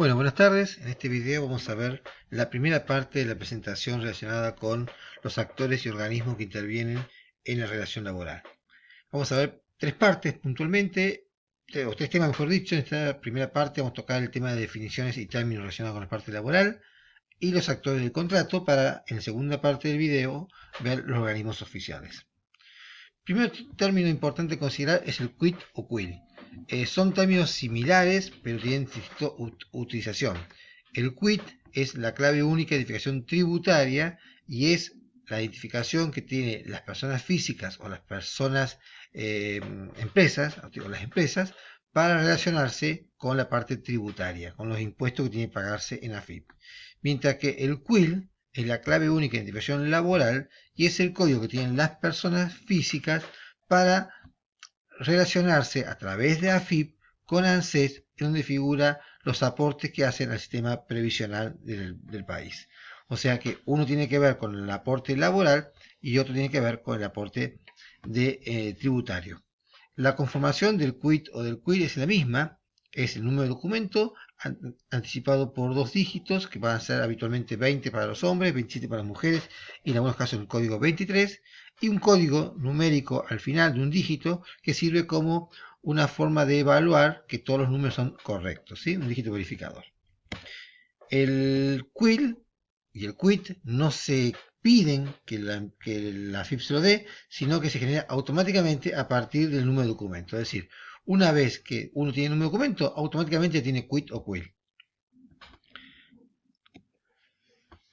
Bueno, buenas tardes. En este video vamos a ver la primera parte de la presentación relacionada con los actores y organismos que intervienen en la relación laboral. Vamos a ver tres partes puntualmente, o tres temas mejor dicho. En esta primera parte vamos a tocar el tema de definiciones y términos relacionados con la parte laboral y los actores del contrato para, en la segunda parte del video, ver los organismos oficiales. Primer término importante a considerar es el quid o quill. Son términos similares, pero tienen distinta utilización. El quid es la clave única de identificación tributaria y es la identificación que tienen las personas físicas o las personas empresas, o las empresas, para relacionarse con la parte tributaria, con los impuestos que tienen que pagarse en AFIP. Mientras que el quill es la clave única de identificación laboral y es el código que tienen las personas físicas para relacionarse a través de AFIP con ANSES, donde figura los aportes que hacen al sistema previsional del país. O sea que uno tiene que ver con el aporte laboral y otro tiene que ver con el aporte tributario. La conformación del quit o del quill es la misma, es el número de documento anticipado por dos dígitos, que van a ser habitualmente 20 para los hombres, 27 para las mujeres y en algunos casos el código 23, y un código numérico al final de un dígito que sirve como una forma de evaluar que todos los números son correctos, ¿sí? Un dígito verificador. El quill y el quit no se piden que la FIP se lo dé, sino que se genera automáticamente a partir del número de documento. Es decir, una vez que uno tiene un número de documento, automáticamente tiene quit o quill.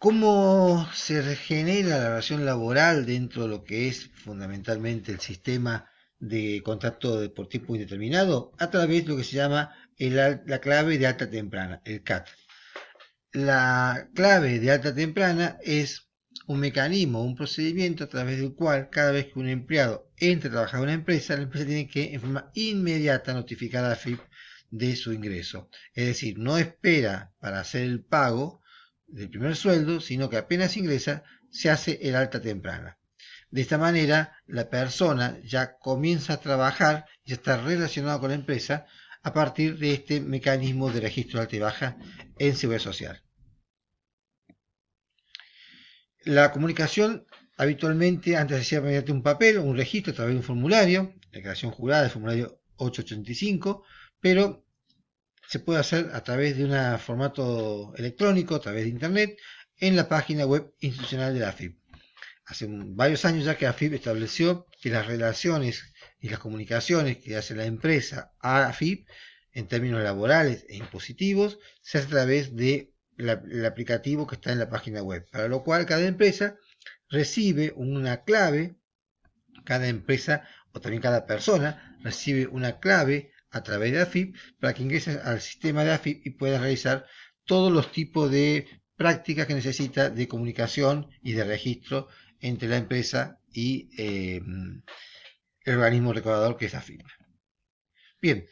¿Cómo se genera la relación laboral dentro de lo que es fundamentalmente el sistema de contrato por tiempo indeterminado? A través de lo que se llama la clave de alta temprana, el CAT. La clave de alta temprana es un mecanismo, un procedimiento a través del cual cada vez que un empleado entra a trabajar en una empresa, la empresa tiene que en forma inmediata notificar a la FIP de su ingreso. Es decir, no espera para hacer el pago del primer sueldo, sino que apenas ingresa, se hace el alta temprana. De esta manera, la persona ya comienza a trabajar, ya está relacionada con la empresa a partir de este mecanismo de registro de alta y baja en Seguridad Social. La comunicación habitualmente antes se hacía mediante un papel o un registro a través de un formulario, declaración jurada, el formulario 885, pero se puede hacer a través de un formato electrónico, a través de internet, en la página web institucional de la AFIP. Hace varios años ya que AFIP estableció que las relaciones y las comunicaciones que hace la empresa a AFIP en términos laborales e impositivos se hace a través de el aplicativo que está en la página web, para lo cual cada empresa recibe una clave, cada empresa o también cada persona recibe una clave a través de AFIP para que ingrese al sistema de AFIP y pueda realizar todos los tipos de prácticas que necesita de comunicación y de registro entre la empresa y el organismo recaudador que es AFIP. Bien,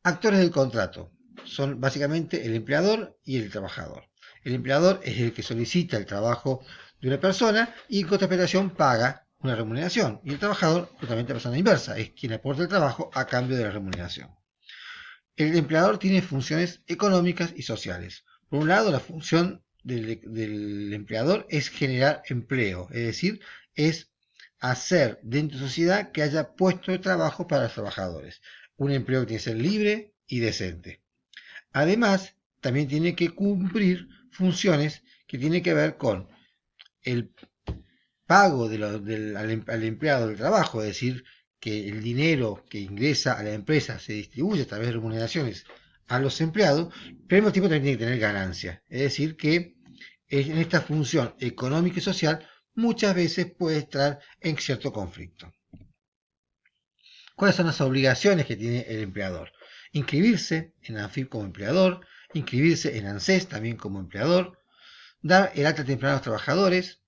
actores del contrato son básicamente el empleador y el trabajador. El empleador es el que solicita el trabajo de una persona y en contraprestación paga una remuneración. Y el trabajador, justamente la persona inversa, es quien aporta el trabajo a cambio de la remuneración. El empleador tiene funciones económicas y sociales. Por un lado, la función del empleador es generar empleo, es decir, es hacer dentro de la sociedad que haya puestos de trabajo para los trabajadores. Un empleo que tiene que ser libre y decente. Además, también tiene que cumplir funciones que tienen que ver con el pago al empleado del trabajo, es decir, que el dinero que ingresa a la empresa se distribuye a través de remuneraciones a los empleados, pero al mismo tiempo también tiene que tener ganancia. Es decir, que en esta función económica y social muchas veces puede estar en cierto conflicto. ¿Cuáles son las obligaciones que tiene el empleador? Inscribirse en ANFIP como empleador, inscribirse en ANSES también como empleador, dar el alta temprana a los trabajadores,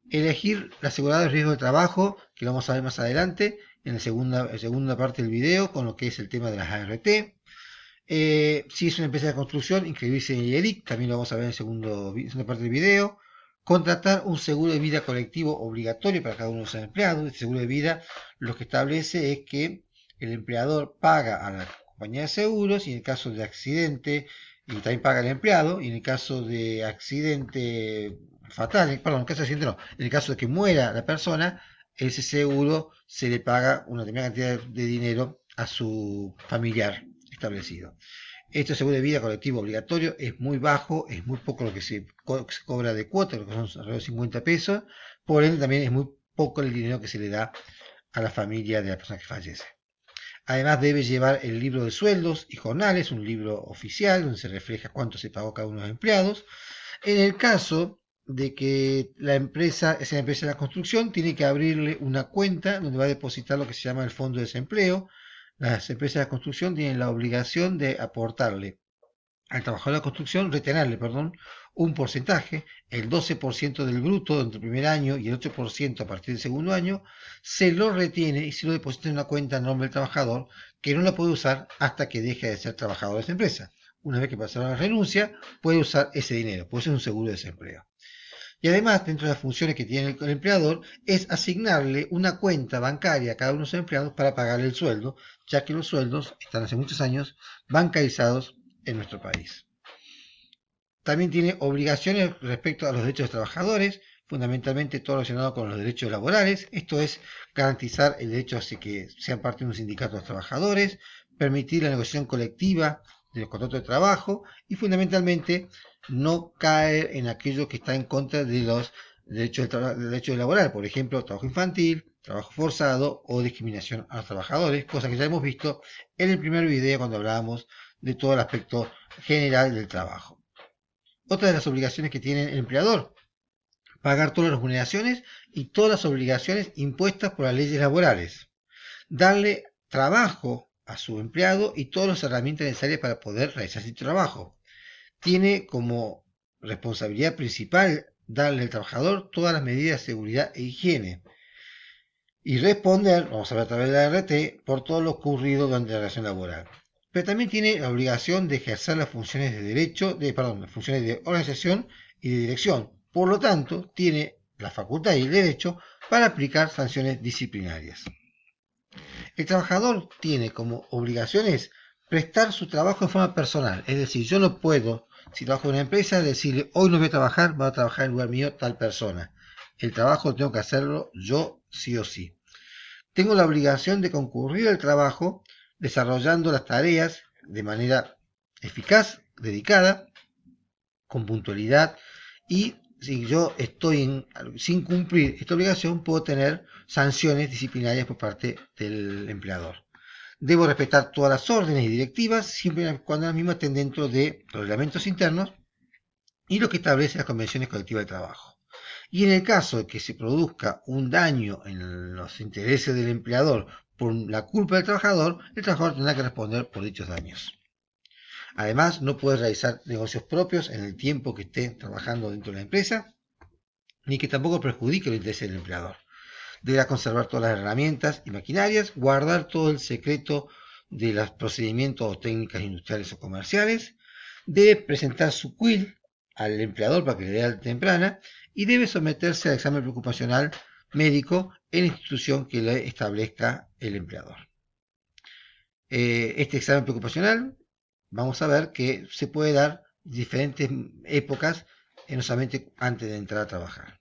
elegir la aseguradora de riesgo de trabajo, que lo vamos a ver más adelante en la segunda parte del video, con lo que es el tema de las ART. Si es una empresa de construcción, inscribirse en el IERIC, también lo vamos a ver en la segunda parte del video. Contratar un seguro de vida colectivo obligatorio para cada uno de los empleados. Este seguro de vida lo que establece es que el empleador paga a la compañía de seguros y en el caso de accidente y también paga el empleado, y en el caso de accidente fatal, perdón, en el caso de accidente no, en el caso de que muera la persona, ese seguro se le paga una determinada cantidad de dinero a su familiar establecido. Este seguro de vida colectivo obligatorio es muy bajo, es muy poco lo que se cobra de cuota, lo que son alrededor de 50 pesos, por ende también es muy poco el dinero que se le da a la familia de la persona que fallece. Además debe llevar el libro de sueldos y jornales, un libro oficial donde se refleja cuánto se pagó cada uno de los empleados. En el caso de que la empresa, esa empresa de la construcción, tiene que abrirle una cuenta donde va a depositar lo que se llama el fondo de desempleo. Las empresas de la construcción tienen la obligación de aportarle al trabajador de la construcción, retenerle, perdón, un porcentaje, el 12% del bruto entre el primer año y el 8% a partir del segundo año, se lo retiene y se lo deposita en una cuenta en nombre del trabajador que no la puede usar hasta que deje de ser trabajador de esa empresa. Una vez que pasaron la renuncia, puede usar ese dinero, puede ser un seguro de desempleo. Y además, dentro de las funciones que tiene el empleador, es asignarle una cuenta bancaria a cada uno de los empleados para pagarle el sueldo, ya que los sueldos están hace muchos años bancarizados en nuestro país. También tiene obligaciones respecto a los derechos de los trabajadores, fundamentalmente todo relacionado con los derechos laborales. Esto es garantizar el derecho a que sean parte de un sindicato de los trabajadores, permitir la negociación colectiva de los contratos de trabajo y fundamentalmente no caer en aquello que está en contra de los derechos laborales, por ejemplo, trabajo infantil, trabajo forzado o discriminación a los trabajadores, cosa que ya hemos visto en el primer video cuando hablábamos de todo el aspecto general del trabajo. Otra de las obligaciones que tiene el empleador, pagar todas las remuneraciones y todas las obligaciones impuestas por las leyes laborales. Darle trabajo a su empleado y todas las herramientas necesarias para poder realizar su trabajo. Tiene como responsabilidad principal darle al trabajador todas las medidas de seguridad e higiene. Y responder, vamos a ver a través de la RT, por todo lo ocurrido durante la relación laboral. Pero también tiene la obligación de ejercer las funciones de las funciones de organización y de dirección. Por lo tanto, tiene la facultad y el derecho para aplicar sanciones disciplinarias. El trabajador tiene como obligaciones prestar su trabajo de forma personal, es decir, yo no puedo, si trabajo en una empresa, decirle hoy no voy a trabajar, va a trabajar en lugar mío tal persona. El trabajo tengo que hacerlo yo sí o sí. Tengo la obligación de concurrir al trabajo desarrollando las tareas de manera eficaz, dedicada, con puntualidad, y si yo estoy sin cumplir esta obligación puedo tener sanciones disciplinarias por parte del empleador. Debo respetar todas las órdenes y directivas siempre y cuando las mismas estén dentro de los reglamentos internos y lo que establece las convenciones colectivas de trabajo. Y en el caso de que se produzca un daño en los intereses del empleador por la culpa del trabajador, el trabajador tendrá que responder por dichos daños. Además, no puede realizar negocios propios en el tiempo que esté trabajando dentro de la empresa, ni que tampoco perjudique los intereses del empleador. Deberá conservar todas las herramientas y maquinarias, guardar todo el secreto de los procedimientos o técnicas industriales o comerciales, debe presentar su quill al empleador para que le dé alta temprana y debe someterse al examen preocupacional médico en la institución que le establezca el empleador. Este examen preocupacional, vamos a ver que se puede dar en diferentes épocas, no solamente antes de entrar a trabajar.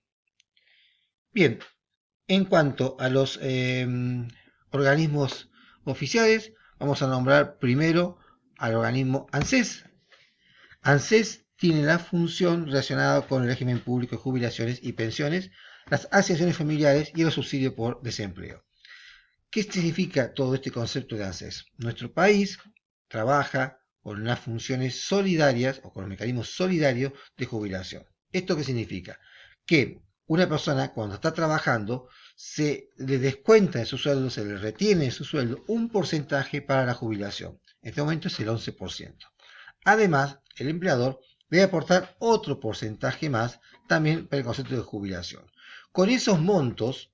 Bien, en cuanto a los organismos oficiales, vamos a nombrar primero al organismo ANSES. ANSES tiene la función relacionada con el régimen público de jubilaciones y pensiones, las asociaciones familiares y el subsidio por desempleo. ¿Qué significa todo este concepto de ANSES? Nuestro país trabaja con las funciones solidarias o con los mecanismos solidarios de jubilación. ¿Esto qué significa? Que una persona cuando está trabajando se le descuenta de su sueldo, se le retiene de su sueldo un porcentaje para la jubilación. En este momento es el 11%. Además, el empleador debe aportar otro porcentaje más también para el concepto de jubilación. Con esos montos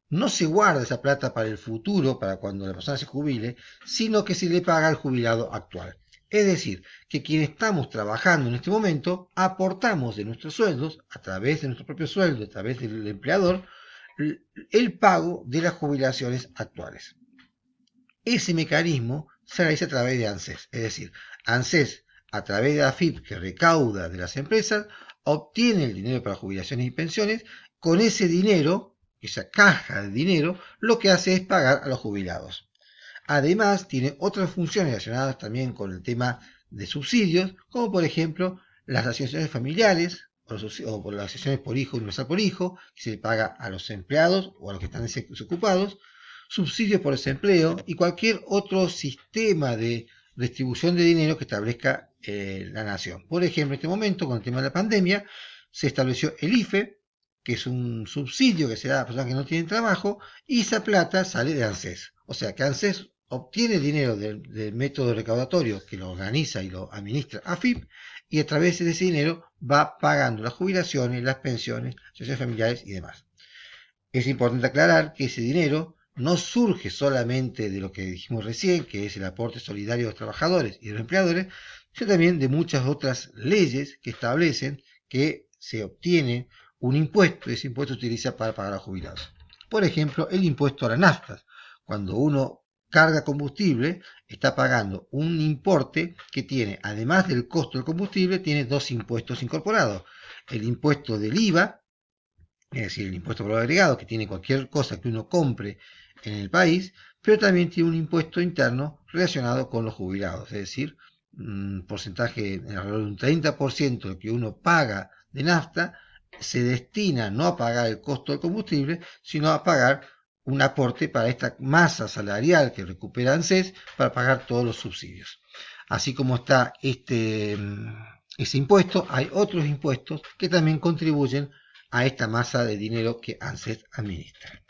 no se guarda esa plata para el futuro, para cuando la persona se jubile, sino que se le paga al jubilado actual. Es decir, que quienes estamos trabajando en este momento aportamos de nuestros sueldos, a través de nuestro propio sueldo, a través del empleador, el pago de las jubilaciones actuales. Ese mecanismo se realiza a través de ANSES, es decir, ANSES a través de la AFIP que recauda de las empresas, obtiene el dinero para jubilaciones y pensiones. Con ese dinero, esa caja de dinero, lo que hace es pagar a los jubilados. Además, tiene otras funciones relacionadas también con el tema de subsidios, como por ejemplo las asociaciones familiares o por las asociaciones por hijo, universal por hijo, que se le paga a los empleados o a los que están desocupados, subsidios por desempleo y cualquier otro sistema de distribución de dinero que establezca la nación. Por ejemplo, en este momento, con el tema de la pandemia, se estableció el IFE, que es un subsidio que se da a personas que no tienen trabajo, y esa plata sale de ANSES. O sea que ANSES obtiene dinero del método recaudatorio que lo organiza y lo administra AFIP, y a través de ese dinero va pagando las jubilaciones, las pensiones, asociaciones familiares y demás. Es importante aclarar que ese dinero no surge solamente de lo que dijimos recién, que es el aporte solidario de los trabajadores y de los empleadores, sino también de muchas otras leyes que establecen que se obtiene un impuesto, y ese impuesto se utiliza para pagar a los jubilados. Por ejemplo, el impuesto a las naftas. Cuando uno carga combustible, está pagando un importe que tiene, además del costo del combustible, tiene dos impuestos incorporados. El impuesto del IVA, es decir, el impuesto por valor agregado, que tiene cualquier cosa que uno compre en el país, pero también tiene un impuesto interno relacionado con los jubilados, es decir, un porcentaje alrededor de un 30% de lo que uno paga de nafta se destina no a pagar el costo del combustible, sino a pagar un aporte para esta masa salarial que recupera ANSES para pagar todos los subsidios. Así como está ese impuesto, hay otros impuestos que también contribuyen a esta masa de dinero que ANSES administra.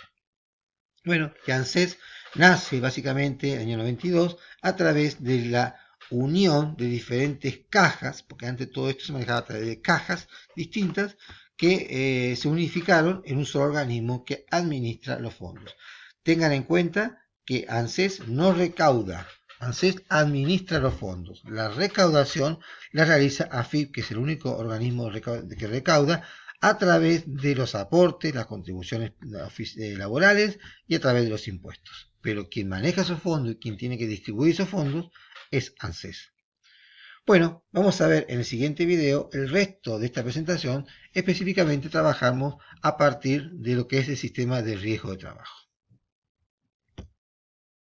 Bueno, que ANSES nace básicamente en el año 92 a través de la unión de diferentes cajas, porque antes todo esto se manejaba a través de cajas distintas que se unificaron en un solo organismo que administra los fondos. Tengan en cuenta que ANSES no recauda, ANSES administra los fondos. La recaudación la realiza AFIP, que es el único organismo que recauda a través de los aportes, las contribuciones laborales y a través de los impuestos. Pero quien maneja esos fondos y quien tiene que distribuir esos fondos es ANSES. Bueno, vamos a ver en el siguiente video el resto de esta presentación. Específicamente trabajamos a partir de lo que es el sistema de riesgo de trabajo.